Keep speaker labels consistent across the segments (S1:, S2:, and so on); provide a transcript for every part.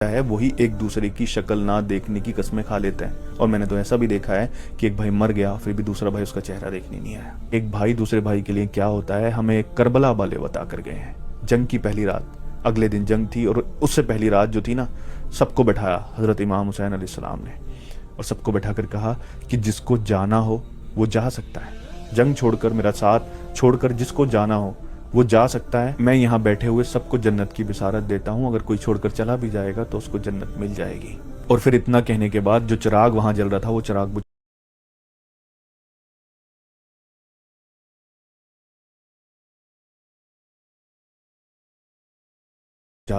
S1: है वही एक दूसरे की शक्ल ना देखने की कस्में खा लेते हैं। और मैंने तो ऐसा भी देखा है कि एक भाई मर गया फिर भी दूसरा भाई उसका चेहरा देखने नहीं आया। एक भाई दूसरे भाई के लिए क्या होता है हमें करबला वाले बता कर गए हैं। जंग की पहली रात, अगले दिन जंग थी और उससे पहली रात जो थी ना, सबको बैठाया हजरत इमाम हुसैन अलैहिस्सलाम ने और सबको बैठा कर कहा कि जिसको जाना हो वो जा सकता है, जंग छोड़कर, मेरा साथ छोड़कर जिसको जाना हो वो जा सकता है। मैं यहाँ बैठे हुए सबको जन्नत की बिसारत देता हूँ, अगर कोई छोड़कर चला भी जाएगा तो उसको जन्नत मिल जाएगी। और फिर इतना कहने के बाद जो चिराग वहां जल रहा था वो चिराग बुझा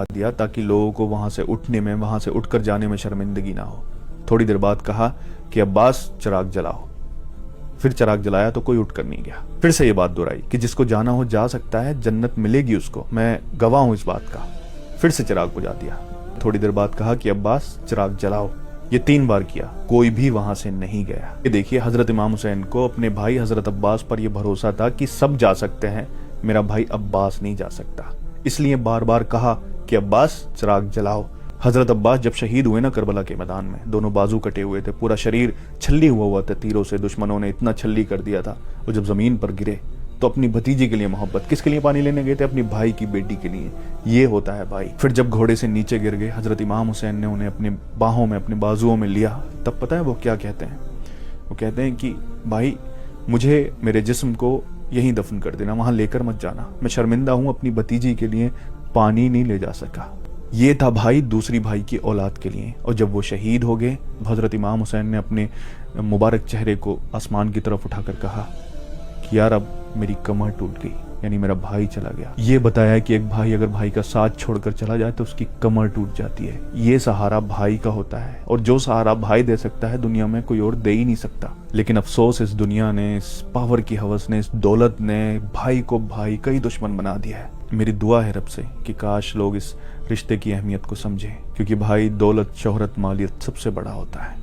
S1: दिया ताकि लोगों को वहां से उठने में, वहां से उठकर जाने में शर्मिंदगी ना हो। थोड़ी देर बाद कहा कि अब्बास चिराग जलाओ। फिर चिराग जलाया तो कोई उठकर नहीं गया। फिर से ये बात दोहराई कि जिसको जाना हो जा सकता है, जन्नत मिलेगी उसको, मैं गवाह हूं इस बात का। फिर से चिराग बुझा दिया। थोड़ी देर बाद कहा कि अब्बास चिराग जलाओ। ये 3 बार किया, कोई भी वहां से नहीं गया। ये देखिए, हजरत इमाम हुसैन को अपने भाई हजरत अब्बास पर यह भरोसा था कि सब जा सकते हैं, मेरा भाई अब्बास नहीं जा सकता, इसलिए बार बार कहा कि अब्बास चिराग जलाओ। हजरत अब्बास जब शहीद हुए ना करबला के मैदान में, दोनों बाजू कटे हुए थे, पूरा शरीर छल्ली हुआ था तीरों से, दुश्मनों ने इतना छल्ली कर दिया था। और जब जमीन पर गिरे तो अपनी भतीजी के लिए मोहब्बत, किसके लिए पानी लेने गए थे? अपनी भाई की बेटी के लिए। ये होता है भाई। फिर जब घोड़े से नीचे गिर गए, हजरत इमाम हुसैन ने उन्हें अपनी बाहों में, अपने बाजुओं में लिया, तब पता है वो क्या कहते हैं? वो कहते हैं कि भाई मुझे, मेरे जिस्म को यहीं दफन कर देना, वहां लेकर मत जाना, मैं शर्मिंदा हूं, अपनी भतीजी के लिए पानी नहीं ले जा सका। ये था भाई दूसरी भाई की औलाद के लिए। और जब वो शहीद हो गए, हजरत इमाम हुसैन ने अपने मुबारक चेहरे को आसमान की तरफ उठाकर कहा कि यार अब मेरी कमर टूट गई, यानी मेरा भाई चला गया। ये बताया कि एक भाई अगर भाई का साथ छोड़कर चला जाए तो उसकी कमर टूट जाती है। ये सहारा भाई का होता है, और जो सहारा भाई दे सकता है दुनिया में कोई और दे ही नहीं सकता। लेकिन अफसोस, इस दुनिया ने, इस पावर की हवस ने, इस दौलत ने भाई को भाई का ही दुश्मन बना दिया है। मेरी दुआ है रब से कि काश लोग इस रिश्ते की अहमियत को समझें, क्योंकि भाई दौलत, शोहरत, मालियत सबसे बड़ा होता है।